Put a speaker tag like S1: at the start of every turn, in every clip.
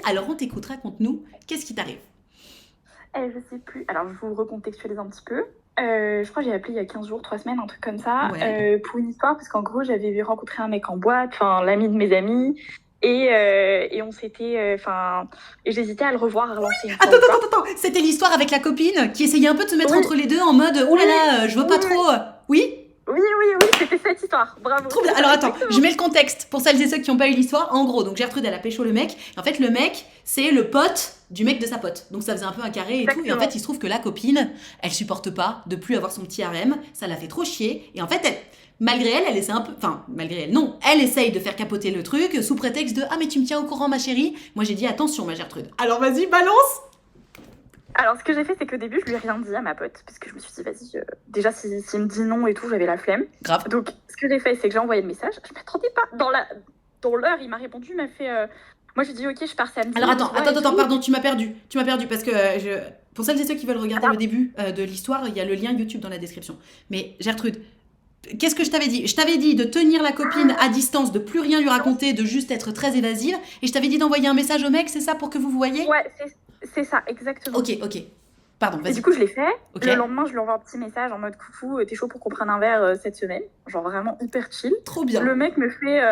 S1: Alors on t'écoute, raconte-nous, qu'est-ce qui t'arrive?
S2: Je sais plus. Alors, je vous recontextualise un petit peu. Je crois que j'ai appelé il y a 15 jours, 3 semaines, un truc comme ça,
S1: Ouais.
S2: pour une histoire, parce qu'en gros, j'avais rencontré un mec en boîte, enfin, l'ami de mes amis, et on s'était, enfin, et j'hésitais à le revoir, à relancer une fois
S1: Attends,
S2: ou pas.
S1: attends, attends, attends, c'était l'histoire avec la copine qui essayait un peu de se mettre
S2: Oui,
S1: entre les deux en mode « Ouh là
S2: oui,
S1: là, je veux pas
S2: oui,
S1: trop... Oui.
S2: oui, oui, oui, c'était cette histoire. Bravo,
S1: Trop bien.
S2: c'est
S1: Alors
S2: ça,
S1: attends, je
S2: exactement.
S1: mets le contexte pour celles et ceux qui n'ont pas eu l'histoire. En gros, donc Gertrude, elle a pécho le mec. Et en fait, le mec, c'est le pote du mec de sa pote. Donc ça faisait un peu un carré et tout. Et en fait,
S2: Exactement.
S1: il se trouve que la copine, elle supporte pas de plus avoir son petit harem. Ça la fait trop chier. Et en fait, malgré elle, elle essaie un peu. Enfin, malgré elle, non. Elle essaye de faire capoter le truc sous prétexte de « Ah, mais tu me tiens au courant, ma chérie ?» Moi, j'ai dit « Attention, ma Gertrude. » Alors vas-y, balance.
S2: Alors, ce que j'ai fait, c'est qu'au début, je lui ai rien dit à ma pote, parce que je me suis dit, vas-y, déjà, s'il me dit non et tout, j'avais la flemme.
S1: Grave.
S2: Donc, ce que j'ai fait, c'est que j'ai envoyé le message. Je m'attendais pas. Dans l'heure, il m'a répondu, il m'a fait. Moi, j'ai dit, ok, je pars samedi,
S1: Alors
S2: tu vois, et
S1: attends,
S2: tout.
S1: pardon, tu m'as perdu. Tu m'as perdu parce que pour celles et ceux qui veulent regarder le
S2: Alors,
S1: début de l'histoire, il y a le lien YouTube dans la description. Mais Gertrude, qu'est-ce que je t'avais dit? Je t'avais dit de tenir la copine à distance, de plus rien lui raconter, de juste être très évasive. Et je t'avais dit d'envoyer un message au mec, c'est ça, pour que vous vous voyez?
S2: ouais, c'est ça, exactement.
S1: Ok, ok. Pardon,
S2: Et du
S1: vas-y.
S2: coup, je l'ai fait.
S1: Ok.
S2: Le lendemain, je lui envoie un petit message en mode coucou, t'es chaud pour qu'on prenne un verre cette semaine? Genre vraiment hyper chill.
S1: Trop bien.
S2: Le mec me fait,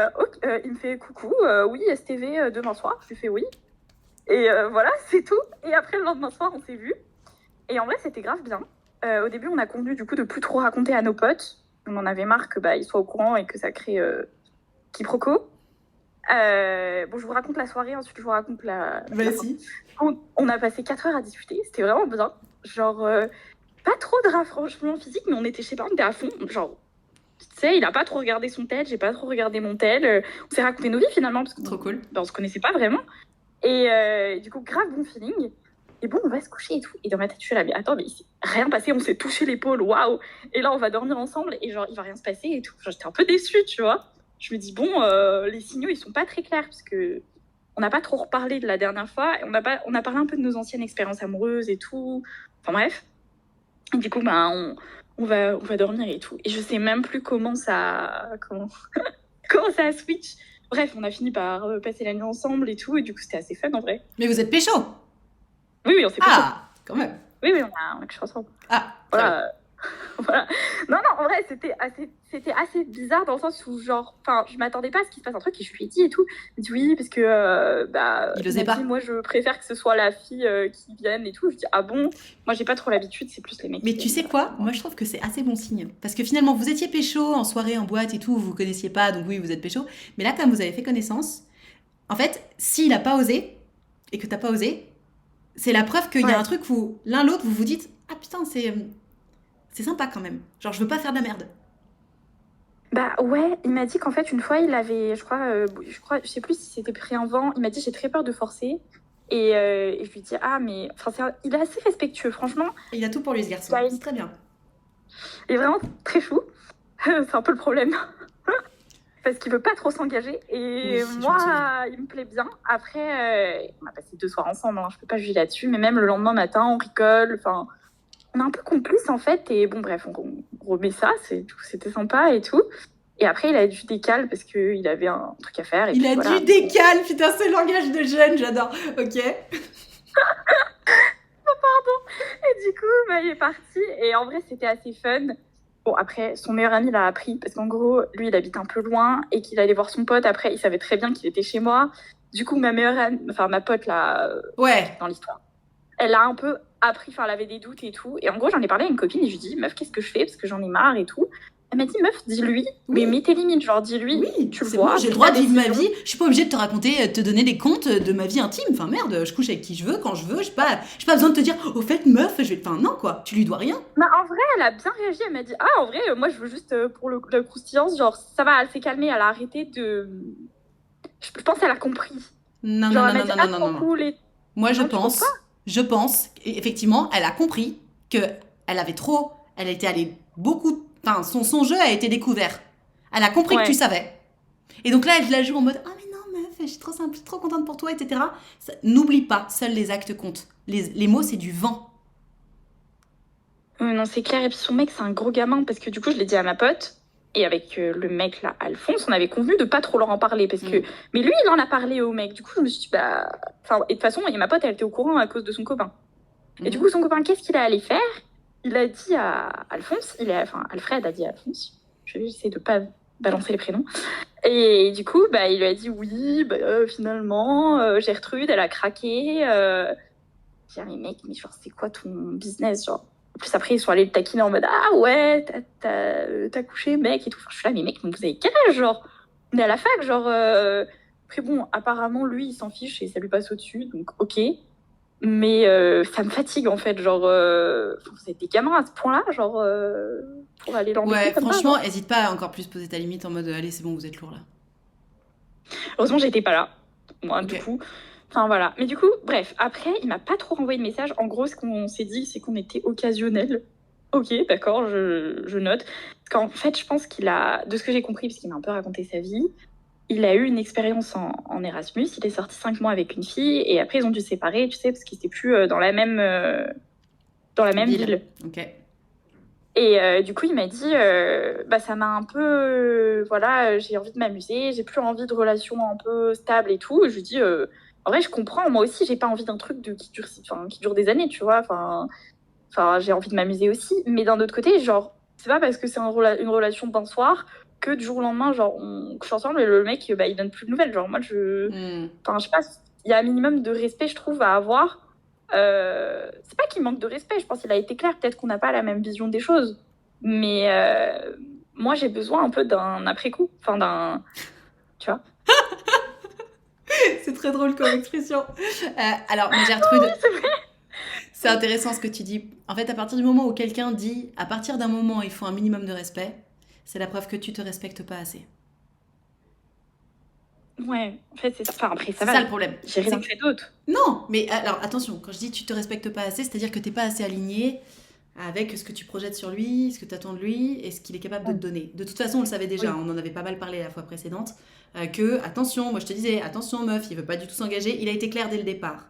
S2: il me fait coucou, oui, STV demain soir. Je lui fais oui. Et voilà, c'est tout. Et après, le lendemain soir, on s'est vus. Et en vrai, c'était grave bien. Au début, on a convenu du coup de plus trop raconter à nos potes. On en avait marre que ils soient au courant et que ça crée quiproquo. Bon, je vous raconte la soirée, ensuite je vous raconte la fin.
S1: Vas-y.
S2: On a passé 4 heures à discuter, c'était vraiment bien. Genre, pas trop de rapprochement physique, mais on était, je sais pas, on était à fond. Genre, tu sais, il a pas trop regardé son tel, j'ai pas trop regardé mon tel. On s'est raconté nos vies finalement, parce
S1: Trop
S2: qu'on
S1: cool.
S2: on se connaissait pas vraiment. Et du coup, grave bon feeling. Et bon, on va se coucher et tout. Et dans ma tête, je suis là, mais attends, mais il s'est rien passé, on s'est touché l'épaule, waouh. Et là, on va dormir ensemble et genre, il va rien se passer et tout. Genre, j'étais un peu déçue, tu vois. Je me dis, bon, les signaux, ils sont pas très clairs parce que on n'a pas trop reparlé de la dernière fois. Et on a parlé un peu de nos anciennes expériences amoureuses et tout. Enfin bref. Et du coup, on va dormir et tout. Et je sais même plus comment ça a switch. Bref, on a fini par passer la nuit ensemble et tout. Et du coup, c'était assez fun en vrai.
S1: Mais vous êtes pécho?
S2: Oui, oui, on s'est pécho.
S1: Ah, quand même.
S2: Oui, oui, on a couché ensemble.
S1: Ah, très bien.
S2: Voilà. Voilà. Non, non, en vrai, c'était assez bizarre dans le sens où, genre, enfin, je m'attendais pas à ce qu'il se passe un truc et je lui ai dit et tout. Il dit oui, parce que,
S1: Il
S2: il
S1: osait
S2: m'a dit,
S1: pas.
S2: moi, je préfère que ce soit la fille qui vienne et tout. Je dis, ah bon? Moi, j'ai pas trop l'habitude, c'est plus les mecs qui
S1: Mais tu
S2: viennent
S1: sais quoi?
S2: chez moi.
S1: Moi, je trouve que c'est assez bon signe. Parce que finalement, vous étiez pécho en soirée, en boîte et tout, vous vous connaissiez pas, donc oui, vous êtes pécho. Mais là, comme vous avez fait connaissance, en fait, s'il a pas osé, et que t'as pas osé, c'est la preuve qu'il y a un
S2: Ouais.
S1: truc où l'un l'autre, vous vous dites « Ah putain, c'est sympa quand même. Genre, je veux pas faire de la merde. »
S2: Bah ouais, il m'a dit qu'en fait, une fois, il avait, je sais plus si c'était pris un vent. Il m'a dit, j'ai très peur de forcer. Et je lui dis, ah, mais, enfin, il est assez respectueux, franchement.
S1: Et il a tout pour lui, ce
S2: Il
S1: garçon.
S2: a
S1: C'est très bien.
S2: Il est vraiment très chou. C'est un peu le problème. Parce qu'il veut pas trop s'engager.
S1: Oui,
S2: Et
S1: je m'en souviens.
S2: moi, il me plaît bien. Après, on a passé 2 soirs ensemble, hein, je peux pas juger là-dessus. Mais même le lendemain matin, on rigole. Enfin, on est un peu complices en fait. Et bon, bref, on remet ça. C'était sympa et tout. Et après, il a du décal parce qu'il avait un truc à faire. Et
S1: Il
S2: puis
S1: a
S2: voilà.
S1: du décal, putain, c'est le langage de jeune, j'adore. Ok.
S2: Et du coup, il est parti. Et en vrai, c'était assez fun. Bon, après, son meilleur ami l'a appris parce qu'en gros, lui, il habite un peu loin et qu'il allait voir son pote. Après, il savait très bien qu'il était chez moi. Du coup, ma meilleure amie, enfin, ma pote, là,
S1: Ouais.
S2: dans l'histoire, elle a un peu appris, enfin, elle avait des doutes et tout. Et en gros, j'en ai parlé à une copine et je lui dis, meuf, qu'est-ce que je fais? Parce que j'en ai marre et tout. Elle m'a dit, meuf, dis-lui, mais
S1: Oui.
S2: mets tes limites. Genre, dis-lui,
S1: Oui,
S2: tu le
S1: c'est bon,
S2: vois,
S1: j'ai le
S2: c'est
S1: droit
S2: ta
S1: de vivre ma
S2: décision.
S1: vie. Je suis pas obligée de te raconter, de te donner des comptes de ma vie intime. Enfin merde, je couche avec qui je veux, quand je veux. J'ai pas besoin de te dire, au fait, meuf, je vais. Enfin non quoi, tu lui dois rien.
S2: Bah, en vrai, elle a bien réagi. Elle m'a dit, ah, en vrai, moi, je veux juste pour le croustillance. Genre, ça va, elle s'est calmée. Elle a arrêté de. Je pense qu'elle a compris.
S1: Non, non,
S2: Genre, elle
S1: non,
S2: m'a
S1: non,
S2: dit,
S1: non,
S2: ah,
S1: non, non,
S2: trop
S1: non, non.
S2: cool. Et...
S1: Moi,
S2: Non, tu penses pas?
S1: je pense, effectivement, elle a compris que elle avait trop, elle était allée beaucoup, enfin, son jeu a été découvert. Elle a compris que tu
S2: Ouais.
S1: savais. Et donc là, elle la joue en mode, ah mais non, meuf, je suis trop simple, je suis trop contente pour toi, etc. N'oublie pas, seuls les actes comptent. Les mots, c'est du vent.
S2: Non, c'est clair. Et puis son mec, c'est un gros gamin parce que du coup, je l'ai dit à ma pote. Et avec le mec là, Alphonse, on avait convenu de pas trop leur en parler parce que. Mais lui, il en a parlé au mec. Du coup, je me suis dit, bah. Enfin, et de toute façon, et ma pote, elle était au courant à cause de son copain. Et du coup, son copain, qu'est-ce qu'il a allé faire? Il a dit à Alphonse, enfin, Alfred a dit à Alphonse, j'essaie de pas balancer les prénoms. Et du coup, bah, il lui a dit oui, bah, finalement, Gertrude, elle a craqué. J'ai dit, mais mec, mais genre, c'est quoi ton business, genre? En plus, après, ils sont allés le taquiner en mode, ah ouais, t'as couché, mec, et tout. Enfin, je suis là, mais mec, vous avez quel âge, genre? On est à la fac, genre. Après, bon, apparemment, lui, il s'en fiche et ça lui passe au-dessus, donc ok. Mais ça me fatigue, en fait, genre. Vous êtes des gamins à ce point-là, genre, pour aller l'embêter
S1: Ouais,
S2: comme
S1: franchement,
S2: ça,
S1: hésite pas à encore plus poser ta limite en mode allez, c'est bon, vous êtes lourd là.
S2: Heureusement, j'étais pas là, moi, du
S1: Ok.
S2: coup. Enfin, voilà. Mais du coup, bref, après, il m'a pas trop renvoyé de message. En gros, ce qu'on s'est dit, c'est qu'on était occasionnels. Ok, d'accord, je note. Parce qu'en fait, je pense qu'il a, de ce que j'ai compris, parce qu'il m'a un peu raconté sa vie, il a eu une expérience en Erasmus. Il est sorti 5 mois avec une fille et après, ils ont dû se séparer, tu sais, parce qu'ils étaient plus dans la même ville.
S1: Ok.
S2: Et du coup, il m'a dit, bah, ça m'a un peu, voilà, j'ai envie de m'amuser, j'ai plus envie de relations un peu stables et tout. Et je lui dis, en vrai, je comprends, moi aussi, j'ai pas envie d'un truc qui dure des années, tu vois. Enfin, j'ai envie de m'amuser aussi. Mais d'un autre côté, genre, c'est pas parce que c'est une relation d'un soir que du jour au lendemain, genre, on couche ensemble et le mec, bah, il donne plus de nouvelles. Genre, moi, enfin, je sais pas, il y a un minimum de respect, je trouve, à avoir. C'est pas qu'il manque de respect, je pense qu'il a été clair, peut-être qu'on n'a pas la même vision des choses. Mais moi, j'ai besoin un peu d'un après-coup, enfin d'un. Tu vois.
S1: C'est très drôle comme expression. Alors, ma Gertrude, c'est intéressant ce que tu dis. En fait, à partir du moment où quelqu'un dit à partir d'un moment il faut un minimum de respect, c'est la preuve que tu te respectes pas assez.
S2: Ouais, en fait, c'est ça. Enfin, après, ça
S1: C'est
S2: va.
S1: ça le problème.
S2: J'ai rien fait d'autre.
S1: Non, mais alors attention, quand je dis tu te respectes pas assez, c'est-à-dire que t'es pas assez aligné avec ce que tu projettes sur lui, ce que tu attends de lui et ce qu'il est capable de te donner. De toute façon, on le savait déjà,
S2: Oui.
S1: on en avait pas mal parlé la fois précédente, que attention, moi je te disais, attention meuf, il veut pas du tout s'engager, il a été clair dès le départ.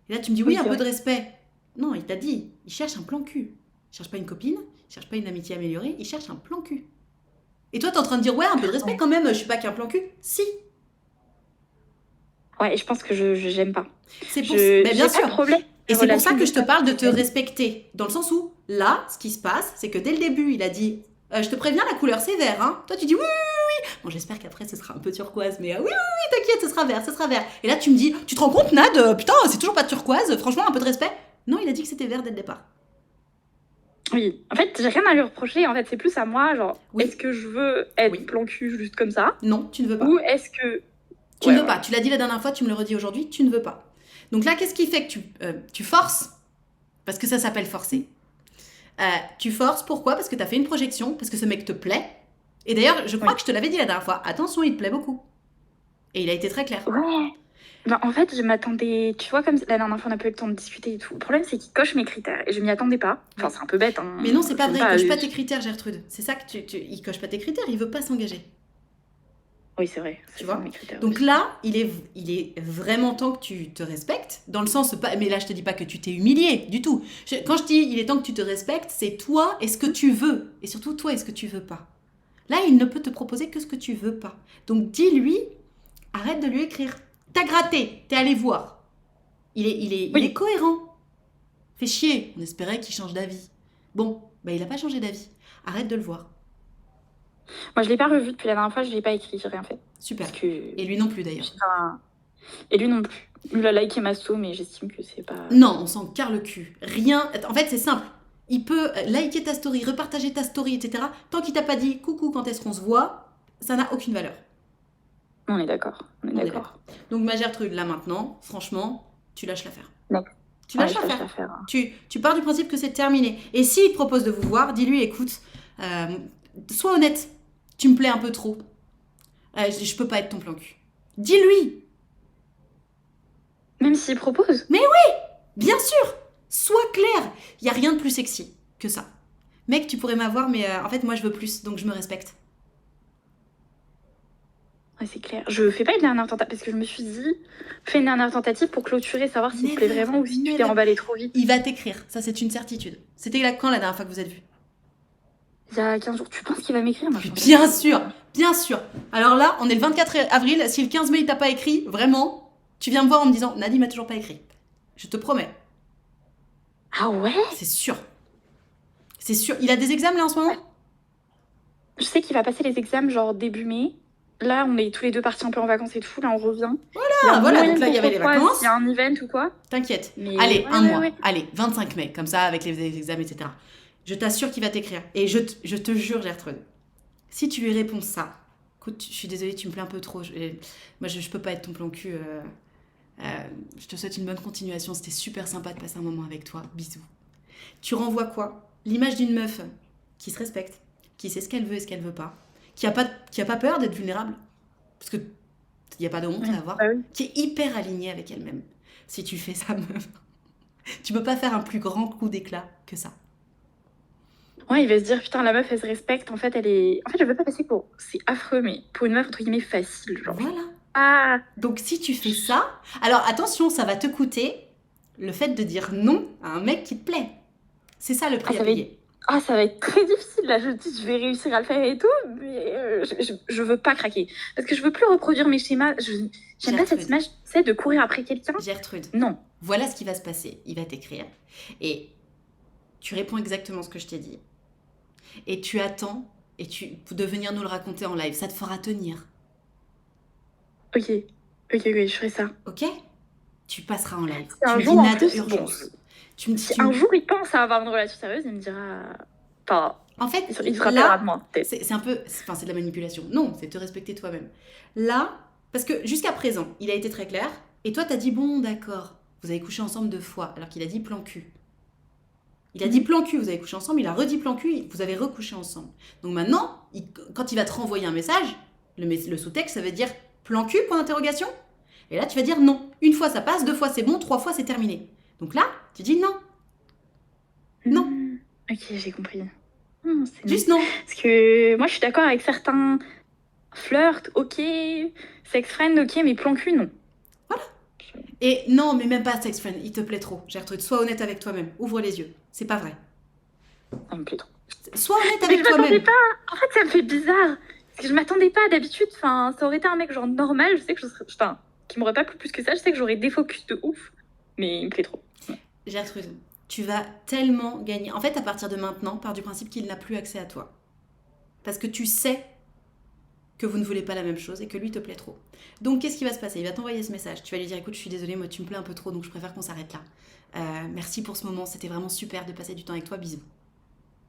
S1: Et là tu me dis oui,
S2: Oui,
S1: un
S2: c'est
S1: peu de
S2: vrai.
S1: respect. Non, il t'a dit, il cherche un plan cul. Il cherche pas une copine, il cherche pas une amitié améliorée, il cherche un plan cul. Et toi t'es en train de dire ouais, un peu de respect
S2: Ouais.
S1: quand même, je suis pas qu'un plan cul. Si,
S2: Ouais, et je pense que j'aime pas.
S1: c'est pour ça. Mais bien
S2: J'ai pas
S1: sûr.
S2: de problème.
S1: Et
S2: Les
S1: c'est pour ça
S2: relations
S1: que
S2: de
S1: je te
S2: stable,
S1: parle de
S2: c'est
S1: te
S2: vrai.
S1: respecter. Dans le sens où, là, ce qui se passe, c'est que dès le début, il a dit je te préviens, la couleur c'est vert. Hein. Toi, tu dis oui, oui, oui, oui. Bon, j'espère qu'après, ce sera un peu turquoise, mais oui, oui, oui, t'inquiète, ce sera vert, ce sera vert. Et là, tu me dis tu te rends compte, Nad putain, c'est toujours pas turquoise, franchement, un peu de respect. Non, il a dit que c'était vert dès le départ.
S2: Oui. En fait, j'ai rien à lui reprocher. En fait, c'est plus à moi, genre,
S1: Oui.
S2: est-ce que je veux être
S1: Oui.
S2: plan cul juste comme ça?
S1: Non, tu ne veux pas.
S2: Ou est-ce que.
S1: Tu
S2: Ouais,
S1: ne veux
S2: voilà.
S1: pas. Tu l'as dit la dernière fois, tu me le redis aujourd'hui, tu ne veux pas. Donc là, qu'est-ce qui fait que tu forces? Parce que ça s'appelle forcer. Tu forces, pourquoi? Parce que tu as fait une projection, parce que ce mec te plaît. Et d'ailleurs, je crois
S2: Oui.
S1: que je te l'avais dit la dernière fois, attention, il te plaît beaucoup. Et il a été très clair.
S2: Ouais. Ben, en fait, je m'attendais. Tu vois, comme la dernière fois, on a pas eu le temps de discuter et tout. Le problème, c'est qu'il coche mes critères et je m'y attendais pas. Enfin,
S1: Oui.
S2: c'est un peu bête. Hein.
S1: Mais non, c'est pas
S2: J'aime
S1: vrai, il coche pas
S2: euh,
S1: tes critères, Gertrude. C'est ça que il coche pas tes critères, il veut pas s'engager.
S2: Oui, c'est vrai.
S1: Tu
S2: C'est ça
S1: vois?
S2: mes critères
S1: Donc
S2: aussi.
S1: là, il est vraiment temps que tu te respectes, dans le sens, pas, mais là je te dis pas que tu t'es humilié du tout. Quand je dis il est temps que tu te respectes, c'est toi et ce que tu veux, et surtout toi et ce que tu veux pas. Là, il ne peut te proposer que ce que tu veux pas. Donc dis-lui, arrête de lui écrire. T'as gratté, t'es allé voir. Il est
S2: Oui.
S1: cohérent. Fait chier, on espérait qu'il change d'avis. Bon, bah il a pas changé d'avis. Arrête de le voir.
S2: Moi, je l'ai pas revu depuis la dernière fois. Je l'ai pas écrit. J'ai rien fait.
S1: Super.
S2: Parce que.
S1: Et lui non plus d'ailleurs.
S2: Enfin, et lui non plus. Il a liké ma story, mais j'estime que c'est pas.
S1: Non, on s'en carre le cul. Rien. En fait, c'est simple. Il peut liker ta story, repartager ta story, etc. Tant qu'il t'a pas dit coucou quand est-ce qu'on se voit, ça n'a aucune valeur.
S2: On est d'accord. On est
S1: On est
S2: d'accord.
S1: Donc ma Gertrude, là maintenant, franchement, tu lâches l'affaire.
S2: D'accord.
S1: Tu
S2: Ouais,
S1: lâches
S2: je lâche
S1: l'affaire.
S2: l'affaire. Hein.
S1: Tu pars du principe que c'est terminé. Et s'il te propose de vous voir, dis-lui, écoute, sois honnête, tu me plais un peu trop. Je peux pas être ton plan cul. Dis-lui,
S2: Même s'il propose.
S1: bien sûr, sois clair. Il y a rien de plus sexy que ça. Mec, tu pourrais m'avoir, mais en fait, moi, je veux plus, donc je me respecte.
S2: Ouais, c'est clair. Je fais pas une dernière tentative parce que je me suis dit, fais une dernière tentative pour clôturer, savoir s'il te plaît
S1: Never,
S2: vraiment ou si tu t'es
S1: never.
S2: emballé trop vite.
S1: Il va t'écrire, ça c'est une certitude. C'était quand la dernière fois que vous êtes vus?
S2: il y a 15 jours. Tu penses qu'il va m'écrire? Moi, je pense
S1: Bien
S2: pas.
S1: sûr, bien sûr. Alors là, on est le 24 avril. Si le 15 mai, il t'a pas écrit, vraiment, tu viens me voir en me disant Nadim m'a toujours pas écrit. Je te promets.
S2: Ah ouais?
S1: C'est sûr. C'est sûr. Il a des examens là en ce moment?
S2: Je sais qu'il va passer les examens genre début mai. Là, on est tous les deux partis un peu en vacances et tout. Là, on revient.
S1: Ah, voilà, donc là, il y avait les vacances.
S2: Il y a un event ou quoi?
S1: T'inquiète.
S2: Mais
S1: Allez,
S2: ouais,
S1: un
S2: ouais,
S1: mois.
S2: ouais.
S1: Allez, 25 mai, comme ça, avec les examens, etc. Je t'assure qu'il va t'écrire. Et je te jure, Gertrude, si tu lui réponds ça, écoute, je suis désolée, tu me plais un peu trop. Moi, je peux pas être ton plan cul. Je te souhaite une bonne continuation. C'était super sympa de passer un moment avec toi. Bisous. Tu renvoies quoi? L'image d'une meuf qui se respecte, qui sait ce qu'elle veut et ce qu'elle veut pas, qui a pas peur d'être vulnérable. Parce que il n'y a pas de honte à avoir.
S2: Ah oui.
S1: Qui est hyper alignée avec elle-même. Si tu fais ça, meuf, tu peux pas faire un plus grand coup d'éclat que ça.
S2: Ouais, il va se dire, putain, la meuf, elle se respecte. En fait, elle est. En fait, je veux pas passer pour. C'est affreux, mais pour une meuf, entre guillemets, facile. Genre.
S1: Voilà.
S2: Ah!
S1: Donc si tu fais ça, alors attention, ça va te coûter le fait de dire non à un mec qui te plaît. C'est ça le prix
S2: Ah,
S1: à
S2: ça va
S1: payer.
S2: Ah, ça va être très difficile. Là, je dis, je vais réussir à le faire et tout, mais je veux pas craquer. Parce que je veux plus reproduire mes schémas. J'aime pas cette
S1: Gertrude.
S2: image, tu sais, de courir après quelqu'un.
S1: Gertrude,
S2: Non.
S1: voilà ce qui va se passer. Il va t'écrire et tu réponds exactement ce que je t'ai dit. Et tu attends de venir nous le raconter en live. Ça te fera tenir.
S2: Ok. Ok, je ferai ça.
S1: Ok? Tu passeras en live.
S2: Si un
S1: Tu me dis
S2: jour, en
S1: Nad,
S2: plus,
S1: urgence. Tu me dis,
S2: Si un jour il pense à avoir une relation sérieuse, il me dira. Enfin,
S1: En fait,
S2: il se rappellera
S1: là,
S2: de moi, peut-être.
S1: c'est un peu... Enfin, c'est de la manipulation. Non, c'est te respecter toi-même. Là, parce que jusqu'à présent, il a été très clair. Et toi, t'as dit, bon, d'accord, vous avez couché ensemble 2 fois. Alors qu'il a dit plan cul. Il a dit plan cul, vous avez couché ensemble. Il a redit plan cul, vous avez recouché ensemble. Donc maintenant, quand il va te renvoyer un message, le sous-texte, ça veut dire plan cul, point d'interrogation. Et là, tu vas dire non. 1 fois, ça passe. 2 fois, c'est bon. 3 fois, c'est terminé. Donc là, tu dis non. Non.
S2: Ok, j'ai compris. C'est
S1: Juste non.
S2: Parce que moi, je suis d'accord avec certains flirts, ok, sex friend, ok, mais plan cul, non.
S1: Voilà. Et non, mais même pas sex friend, il te plaît trop. Gertrude, sois honnête avec toi-même. Ouvre les yeux. C'est pas vrai.
S2: Ça me plaît trop.
S1: Sois honnête
S2: Mais
S1: avec
S2: je m'attendais
S1: toi-même.
S2: pas. En fait, ça me fait bizarre. Parce que je m'attendais pas d'habitude. Enfin, ça aurait été un mec genre normal. Je sais que je serais. Enfin, qui m'aurait pas plu plus que ça. Je sais que j'aurais des focus de ouf. Mais il me plaît trop.
S1: Gertrude, tu vas tellement gagner. En fait, à partir de maintenant, pars du principe qu'il n'a plus accès à toi. Parce que tu sais que vous ne voulez pas la même chose et que lui te plaît trop. Donc, qu'est-ce qui va se passer? Il va t'envoyer ce message. Tu vas lui dire, écoute, je suis désolée, moi, tu me plais un peu trop, donc je préfère qu'on s'arrête là. Merci pour ce moment, c'était vraiment super de passer du temps avec toi, bisous.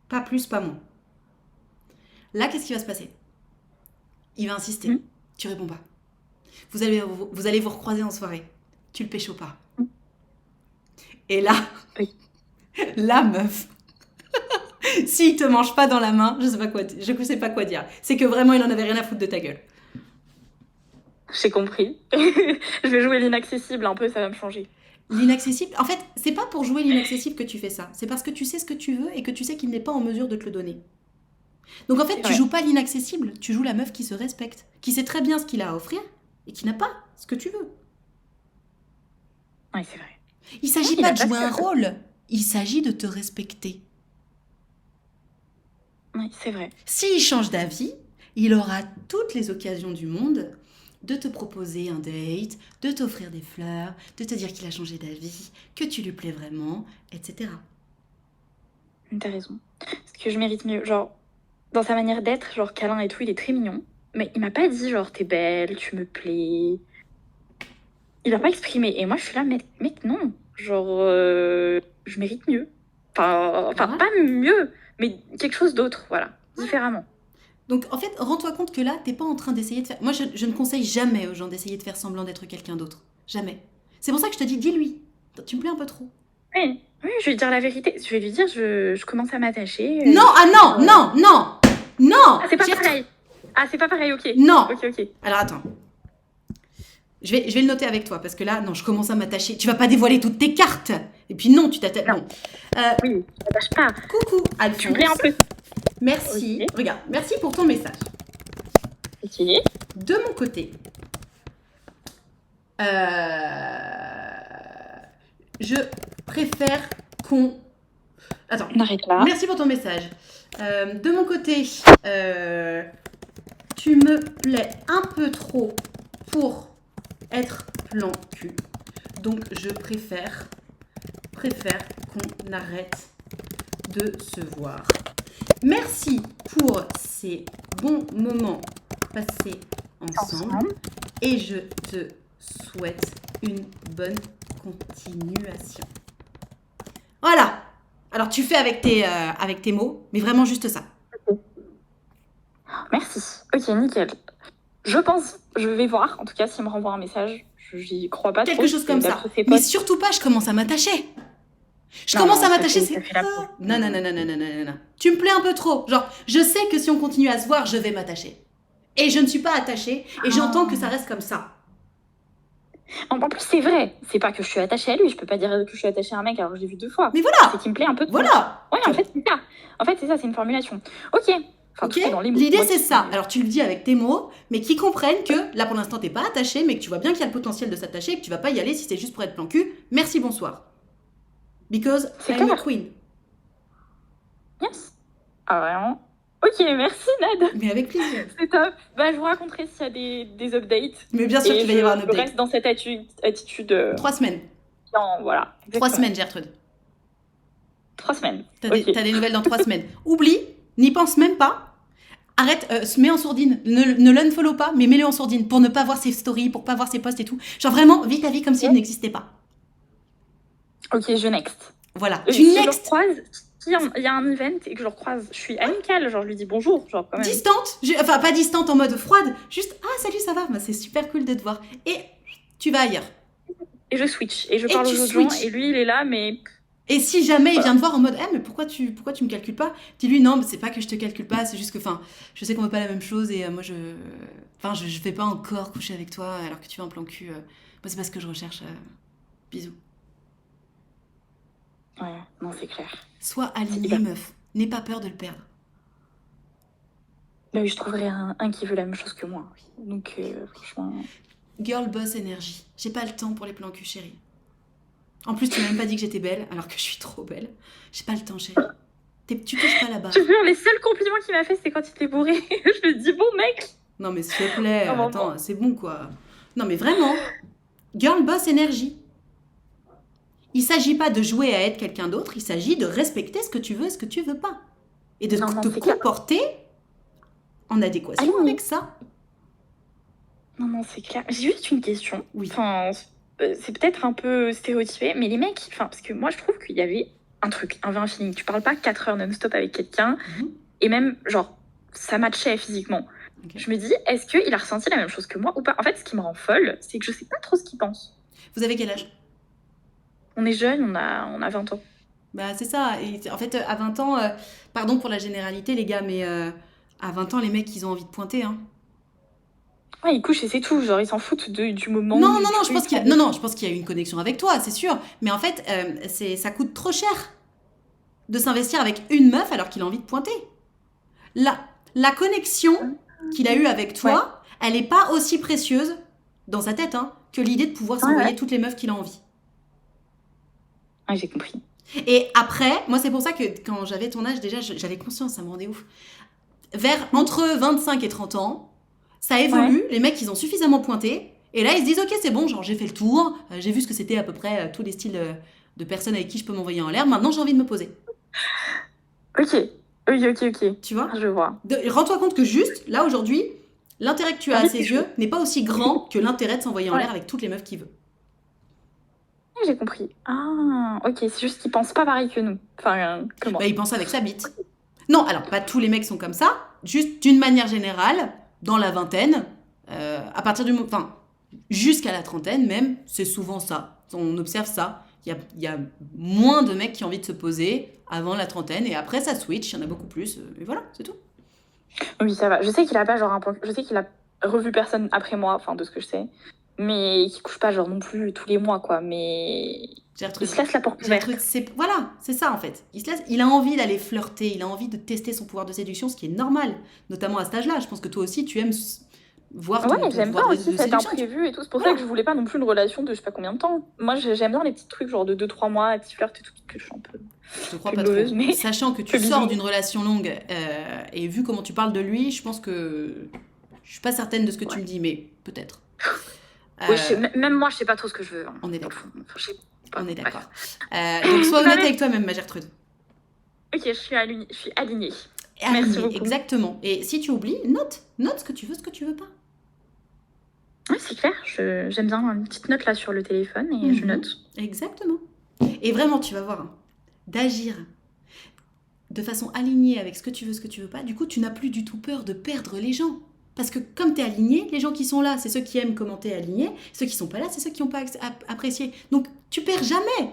S1: Pas plus, pas moins. Là, qu'est-ce qui va se passer? Il va insister. Tu réponds pas. Vous allez vous recroiser en soirée. Tu le pécho pas. Et là,
S2: Oui.
S1: la meuf, s'il te mange pas dans la main, je sais pas quoi dire. C'est que vraiment, il en avait rien à foutre de ta gueule.
S2: J'ai compris. Je vais jouer l'inaccessible un peu, ça va me changer.
S1: L'inaccessible, en fait, c'est pas pour jouer l'inaccessible que tu fais ça. C'est parce que tu sais ce que tu veux et que tu sais qu'il n'est pas en mesure de te le donner. Donc en fait, tu joues pas l'inaccessible, tu joues la meuf qui se respecte, qui sait très bien ce qu'il a à offrir et qui n'a pas ce que tu veux.
S2: Oui, c'est vrai.
S1: Il s'agit pas de jouer un rôle, il s'agit de te respecter.
S2: Oui, c'est vrai.
S1: S'il change d'avis, il aura toutes les occasions du monde de te proposer un date, de t'offrir des fleurs, de te dire qu'il a changé d'avis, que tu lui plais vraiment, etc.
S2: T'as raison. Parce que je mérite mieux. Genre, dans sa manière d'être, genre câlin et tout, il est très mignon. Mais il m'a pas dit, genre, t'es belle, tu me plais. Il l'a pas exprimé. Et moi, je suis là, mec, non. Genre, je mérite mieux. Enfin,
S1: Voilà.
S2: pas mieux, mais quelque chose d'autre, voilà. Différemment.
S1: Donc en fait, rends-toi compte que là, t'es pas en train d'essayer de faire... Moi, je ne conseille jamais aux gens d'essayer de faire semblant d'être quelqu'un d'autre. Jamais. C'est pour ça que je te dis, dis-lui. Tu me plais un peu trop.
S2: Oui, je vais lui dire la vérité. Je vais lui dire, je commence à m'attacher.
S1: Non, non.
S2: Ah, c'est pas pareil. Ah, c'est pas pareil, ok.
S1: Non.
S2: Ok.
S1: Alors attends. Je vais le noter avec toi parce que là, non, je commence à m'attacher. Tu vas pas dévoiler toutes tes cartes. Et puis non, tu t'attaches.
S2: Non.
S1: Bon.
S2: Oui, je m'attache pas.
S1: Coucou, Alphonse.
S2: Tu me plais un peu.
S1: Merci.
S2: Ok.
S1: Regarde, merci pour ton message.
S2: Ok.
S1: De mon côté, je préfère qu'on... Attends.
S2: On arrête là.
S1: Merci pour ton message. De mon côté, tu me plais un peu trop pour être plan cul. Donc, je préfère qu'on arrête de se voir. Merci pour ces bons moments passés ensemble. Et je te souhaite une bonne continuation. Voilà. Alors, tu fais avec tes mots, mais vraiment juste ça.
S2: Merci. Ok, nickel. Je pense, je vais voir, en tout cas, s'il me renvoie un message, j'y crois pas trop.
S1: Quelque chose comme ça. Mais surtout pas, je commence à m'attacher. Je commence à m'attacher, c'est... Non. Tu me plais un peu trop. Genre, je sais que si on continue à se voir, je vais m'attacher. Et je ne suis pas attachée, et j'entends que ça reste comme ça.
S2: En plus, c'est vrai. C'est pas que je suis attachée à lui. Je peux pas dire que je suis attachée à un mec alors que je l'ai vu 2 fois.
S1: Mais voilà.
S2: C'est qu'il me plaît un peu trop.
S1: Voilà.
S2: Ouais, en fait, c'est ça. C'est une formulation. Ok. Enfin,
S1: ok, l'idée c'est ça. Alors tu le dis avec tes mots, mais qui comprennent que là pour l'instant t'es pas attaché, mais que tu vois bien qu'il y a le potentiel de s'attacher et que tu vas pas y aller si c'est juste pour être plan cul. Merci, bonsoir. Because I'm a queen.
S2: Yes. Ah vraiment. Ok, merci Nad.
S1: Mais avec plaisir.
S2: C'est top. Je vous raconterai s'il y a des updates.
S1: Mais bien sûr qu'il va y avoir un update.
S2: Je reste dans cette attitude.
S1: 3 semaines.
S2: Non, voilà.
S1: Exactement. 3 semaines, Gertrude.
S2: 3 semaines.
S1: T'as des nouvelles dans 3 semaines. Oublie. N'y pense même pas. Arrête, mets en sourdine. Ne l'unfollow pas, mais mets-le en sourdine pour ne pas voir ses stories, pour pas voir ses posts et tout. Genre vraiment, vis ta vie comme s'il n'existait pas.
S2: Ok, je next.
S1: Voilà,
S2: tu next. Je le croise, s'il y a un event et que je le croise, je suis amicale, genre je lui dis bonjour. Genre, quand même.
S1: Distante, enfin pas distante en mode froide, juste salut, ça va, c'est super cool de te voir. Et tu vas ailleurs.
S2: Et je switch, et je parle aux autres gens, et lui il est là, mais...
S1: Et si jamais il vient te voir en mode mais pourquoi tu me calcules pas, dis-lui non, mais c'est pas que je te calcule pas, c'est juste que je sais qu'on veut pas la même chose et moi je vais pas encore coucher avec toi alors que tu es en plan cul. Moi c'est pas ce que je recherche. Bisous.
S2: Ouais, non, c'est clair.
S1: Sois alignée, meuf. N'aie pas peur de le perdre.
S2: Bah oui, je trouverai un qui veut la même chose que moi. Donc franchement...
S1: Girl boss énergie. J'ai pas le temps pour les plans cul, chérie. En plus, tu m'as même pas dit que j'étais belle, alors que je suis trop belle. J'ai pas le temps, chérie. Tu touches pas là-bas.
S2: Je te jure, les seuls compliments qu'il m'a fait, c'est quand il était bourré. Je lui dis, bon mec.
S1: Non, mais s'il te plaît, attends, c'est bon, quoi. Non, mais vraiment, girl boss énergie. Il s'agit pas de jouer à être quelqu'un d'autre, il s'agit de respecter ce que tu veux et ce que tu veux pas. Et de te comporter en adéquation avec ça.
S2: Non, c'est clair. J'ai juste une question.
S1: Oui.
S2: Enfin... c'est peut-être un peu stéréotypé, mais les mecs, parce que moi je trouve qu'il y avait un truc, un vrai feeling. Tu parles pas 4 heures non-stop avec quelqu'un, et même, genre, ça matchait physiquement. Okay. Je me dis, est-ce qu'il a ressenti la même chose que moi ou pas? En fait, ce qui me rend folle, c'est que je sais pas trop ce qu'il pense.
S1: Vous avez quel âge?
S2: On est jeunes, on a 20 ans.
S1: Bah, c'est ça. Et en fait, à 20 ans, pardon pour la généralité, les gars, mais à 20 ans, les mecs, ils ont envie de pointer, hein.
S2: Ouais, ils couchent et c'est tout, genre ils s'en foutent du moment.
S1: Non, je pense qu'il y a une connexion avec toi, c'est sûr. Mais en fait, ça coûte trop cher de s'investir avec une meuf alors qu'il a envie de pointer. La connexion qu'il a eue avec toi, elle est pas aussi précieuse dans sa tête que l'idée de pouvoir s'envoyer toutes les meufs qu'il a envie.
S2: Ouais, j'ai compris.
S1: Et après, moi c'est pour ça que quand j'avais ton âge déjà, j'avais conscience, ça me rendait ouf. Entre 25 et 30 ans, ça évolue, les mecs ils ont suffisamment pointé, et là ils se disent ok c'est bon, genre j'ai fait le tour, j'ai vu ce que c'était à peu près tous les styles de personnes avec qui je peux m'envoyer en l'air, maintenant j'ai envie de me poser.
S2: Ok.
S1: Tu vois?
S2: Je vois.
S1: Rends-toi compte que juste, là aujourd'hui, l'intérêt que tu as à ses yeux n'est pas aussi grand que l'intérêt de s'envoyer en l'air avec toutes les meufs qu'il veut.
S2: J'ai compris. Ah, ok, c'est juste qu'ils pensent pas pareil que nous. Enfin, comment?
S1: Bah, ils pensent avec sa bite. Non, alors pas tous les mecs sont comme ça, juste d'une manière générale, dans la vingtaine, à partir du moment, enfin, jusqu'à la trentaine même, c'est souvent ça. On observe ça. Il y a moins de mecs qui ont envie de se poser avant la trentaine, et après ça switch, il y en a beaucoup plus, et voilà, c'est tout.
S2: Oui, ça va. Je sais qu'il a pas genre un point. Je sais qu'il a revu personne après moi, enfin de ce que je sais, mais qui couche pas genre non plus tous les mois, quoi. Mais il se laisse la porte ouverte.
S1: Voilà, c'est ça en fait. Il a envie d'aller flirter, il a envie de tester son pouvoir de séduction, ce qui est normal, notamment à cet âge-là. Je pense que toi aussi tu aimes voir ton
S2: j'aime
S1: pouvoir
S2: bien
S1: de
S2: aussi cet imprévu et tout. C'est pour ça que je voulais pas non plus une relation de je sais pas combien de temps. Moi j'aime bien les petits trucs genre de 2-3 mois, petits flirts et tout, que je suis un peu...
S1: Je te crois
S2: Plus
S1: pas trop.
S2: blueuse, mais
S1: Sachant que tu
S2: plus
S1: sors
S2: bisou.
S1: d'une relation longue et vu comment tu parles de lui, je pense que je suis pas certaine de ce que tu
S2: Ouais.
S1: me dis, mais peut-être.
S2: Oui,
S1: Euh,
S2: même moi, je sais pas trop ce que je veux. Hein,
S1: on est
S2: dans le
S1: d'accord.
S2: fond. Enfin, je sais pas.
S1: On est
S2: Bref.
S1: d'accord. Donc sois
S2: Bah,
S1: honnête avec toi-même, ma Gertrude.
S2: ok, je suis alignée.
S1: Et
S2: Merci
S1: alignée,
S2: beaucoup.
S1: exactement. Et si tu oublies, note ce que tu veux, ce que tu veux pas.
S2: Ouais, c'est clair, j'aime bien une petite note là sur le téléphone et je
S1: Mhm.
S2: note.
S1: Exactement. Et vraiment, tu vas voir, hein, d'agir de façon alignée avec ce que tu veux pas, du coup, tu n'as plus du tout peur de perdre les gens. Parce que comme tu es aligné, les gens qui sont là, c'est ceux qui aiment comment tu es aligné. Ceux qui sont pas là, c'est ceux qui n'ont pas apprécié. Donc, tu perds jamais.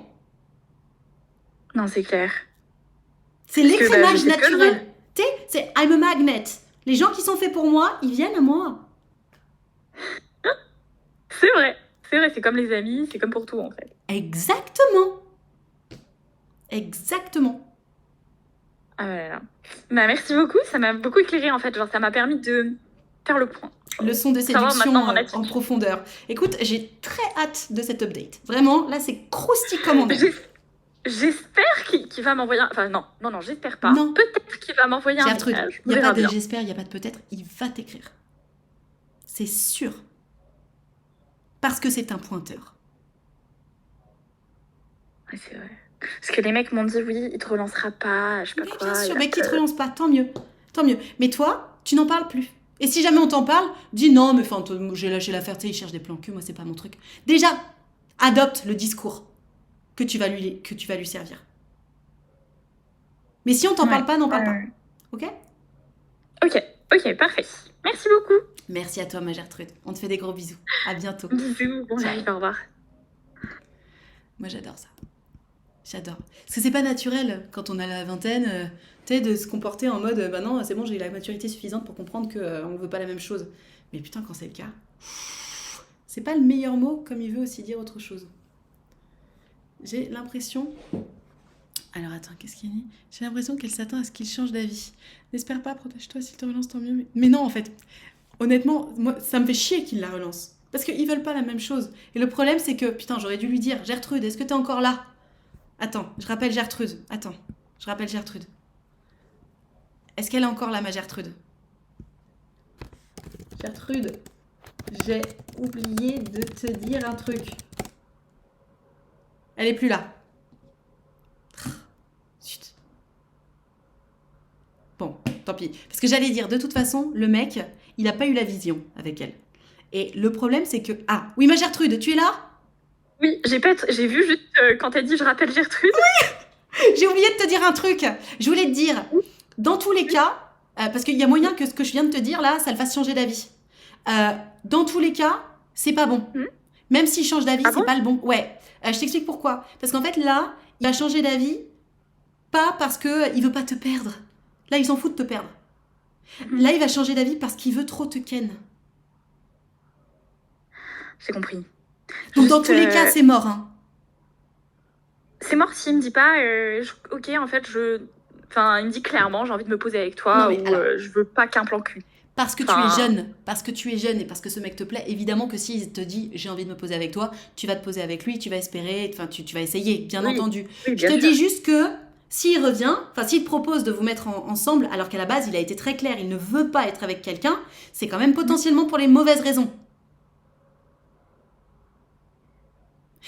S2: Non, c'est clair.
S1: C'est
S2: Parce que,
S1: l'écrémage
S2: je sais ce que je
S1: naturel. Tu sais, c'est I'm a magnet. Les gens qui sont faits pour moi, ils viennent à moi.
S2: C'est vrai, c'est comme les amis, c'est comme pour tout en fait.
S1: Exactement. Exactement.
S2: Ah là là. Bah, merci beaucoup, ça m'a beaucoup éclairé en fait, genre ça m'a permis de faire le point.
S1: Leçon de
S2: Savoir
S1: séduction
S2: maintenant mon
S1: en
S2: attitude.
S1: profondeur. Écoute, j'ai très hâte de cet update. Vraiment, là, c'est croustillant comme on aime.
S2: J'espère qu'il va m'envoyer Enfin non, j'espère pas.
S1: Non.
S2: Peut-être qu'il va m'envoyer un
S1: Gertrude,
S2: message.
S1: il n'y a
S2: On
S1: pas
S2: verra
S1: de
S2: bien.
S1: j'espère, il n'y a pas de peut-être, il va t'écrire. C'est sûr. Parce que c'est un pointeur.
S2: Ouais, c'est vrai. Parce que les mecs m'ont dit oui, il te relancera pas, je sais pas
S1: Mais
S2: quoi.
S1: bien sûr,
S2: il
S1: mais
S2: va
S1: qui
S2: te-
S1: te relance pas, tant mieux. Tant mieux. Mais toi, tu n'en parles plus. Et si jamais on t'en parle, dis non, mais enfin, j'ai lâché l'affaire, tu sais, il cherche des plans cul, moi c'est pas mon truc. Déjà, adopte le discours que tu vas lui servir. Mais si on t'en parle pas, n'en parle pas. Ok?
S2: Ok, parfait. Merci beaucoup.
S1: Merci à toi, ma Gertrude. On te fait des gros bisous. À bientôt.
S2: Bisous, bon
S1: Ciao.
S2: live, au revoir.
S1: Moi, j'adore ça. J'adore. Parce que c'est pas naturel quand on a la vingtaine, tu sais, de se comporter en mode bah non, c'est bon, j'ai la maturité suffisante pour comprendre qu'on veut pas la même chose. Mais putain, quand c'est le cas, c'est pas le meilleur mot comme il veut aussi dire autre chose. J'ai l'impression. Alors attends, qu'est-ce qu'il dit? J'ai l'impression qu'elle s'attend à ce qu'il change d'avis. N'espère pas, protège-toi, s'il te relance, tant mieux. Mais non, en fait, honnêtement, moi, ça me fait chier qu'il la relance. Parce qu'ils veulent pas la même chose. Et le problème, c'est que, putain, j'aurais dû lui dire, Gertrude, est-ce que t'es encore là? Attends, je rappelle Gertrude. Est-ce qu'elle est encore là, ma Gertrude? Gertrude, j'ai oublié de te dire un truc. Elle est plus là. Zut. Bon, tant pis. Parce que j'allais dire, de toute façon, le mec, il n'a pas eu la vision avec elle. Et le problème, c'est que... Ah, oui, ma Gertrude, tu es là?
S2: Oui, j'ai vu juste quand t'as dit je rappelle Gertrude.
S1: J'ai oublié de te dire un truc. Je voulais te dire, dans tous les cas, parce qu'il y a moyen que ce que je viens de te dire là, ça le fasse changer d'avis. Dans tous les cas, c'est pas bon. Même s'il change d'avis,
S2: Ah
S1: c'est
S2: bon
S1: pas le bon. Ouais. Je t'explique pourquoi. Parce qu'en fait, là, il va changer d'avis, pas parce qu'il veut pas te perdre. Là, il s'en fout de te perdre. Là, il va changer d'avis parce qu'il veut trop te ken.
S2: J'ai compris.
S1: Donc, dans
S2: Juste,
S1: tous les cas, c'est mort. Hein.
S2: C'est mort s'il me dit pas, ok, en fait, Enfin, il me dit clairement, j'ai envie de me poser avec toi,
S1: Non, mais
S2: ou
S1: alors-
S2: je veux pas qu'un plan cul.
S1: Parce que
S2: Enfin-
S1: tu es jeune, et parce que ce mec te plaît, évidemment que s'il te dit j'ai envie de me poser avec toi, tu vas te poser avec lui, tu vas espérer, enfin tu vas essayer, bien
S2: Oui.
S1: entendu.
S2: Oui,
S1: Je te dis juste que s'il revient, enfin s'il te propose de vous mettre ensemble, alors qu'à la base il a été très clair, il ne veut pas être avec quelqu'un, c'est quand même potentiellement pour les mauvaises raisons.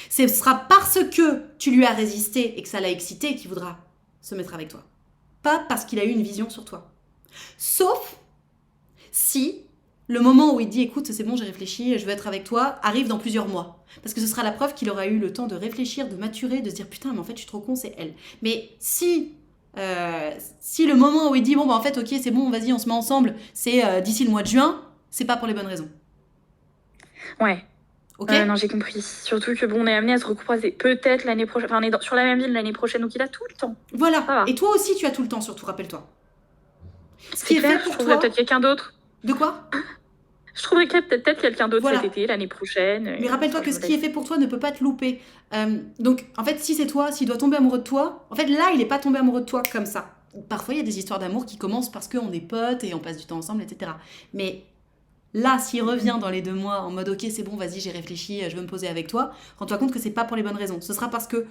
S1: Ce sera parce que tu lui as résisté et que ça l'a excité qu'il voudra se mettre avec toi. Pas parce qu'il a eu une vision sur toi. Sauf si le moment où il dit écoute c'est bon j'ai réfléchi je veux être avec toi arrive dans plusieurs mois parce que ce sera la preuve qu'il aura eu le temps de réfléchir, de maturer, de se dire putain mais en fait je suis trop con, c'est elle. Mais si le moment où il dit bon bah en fait ok c'est bon vas-y on se met ensemble c'est d'ici le mois de juin, c'est pas pour les bonnes raisons.
S2: Ouais.
S1: Ok.
S2: Non, j'ai compris. Surtout que bon, on est amené à se recroiser peut-être l'année prochaine. Enfin, on est sur la même ville l'année prochaine, donc il a tout le temps. Ça
S1: Voilà.
S2: va.
S1: Et toi aussi tu as tout le temps surtout, rappelle-toi. Ce
S2: C'est
S1: qui est
S2: clair,
S1: fait
S2: je
S1: pour
S2: trouverais
S1: toi.
S2: peut-être quelqu'un d'autre.
S1: De quoi?
S2: Je trouverais peut-être quelqu'un d'autre
S1: Voilà.
S2: cet été, l'année prochaine.
S1: Mais rappelle-toi que ce qui est fait pour toi ne peut pas te louper. Donc, en fait, si c'est toi, s'il doit tomber amoureux de toi, en fait, là, il n'est pas tombé amoureux de toi comme ça. Parfois, il y a des histoires d'amour qui commencent parce qu'on est potes et on passe du temps ensemble, etc. Mais là, s'il revient dans les 2 mois en mode « Ok, c'est bon, vas-y, j'ai réfléchi, je veux me poser avec toi », rends-toi compte que c'est pas pour les bonnes raisons. Ce sera parce que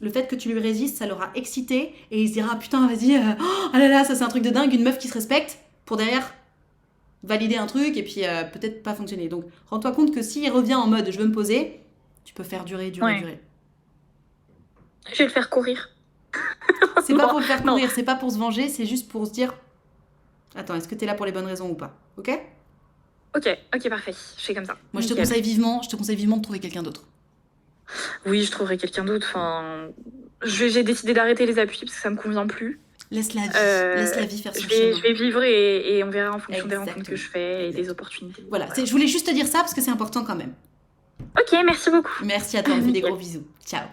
S1: le fait que tu lui résistes, ça l'aura excité et il se dira putain, vas-y, oh là là, ça c'est un truc de dingue, une meuf qui se respecte pour derrière valider un truc et puis peut-être pas fonctionner. Donc rends-toi compte que s'il revient en mode je veux me poser, tu peux faire durer.
S2: Je vais le faire courir.
S1: C'est pas pour le faire courir, c'est pas pour se venger, c'est juste pour se dire attends, est-ce que t'es là pour les bonnes raisons ou pas? Ok,
S2: parfait. Je fais comme ça.
S1: Moi je te conseille vivement de trouver quelqu'un d'autre.
S2: Oui, je trouverai quelqu'un d'autre. Enfin, j'ai décidé d'arrêter les appuis parce que ça me convient plus.
S1: Laisse la vie faire son chemin.
S2: Je vais vivre et on verra en fonction des rencontres que je fais et des opportunités.
S1: Voilà. Je voulais juste te dire ça parce que c'est important quand même.
S2: Ok, merci beaucoup.
S1: Merci à toi, on fait des gros bisous. Ciao.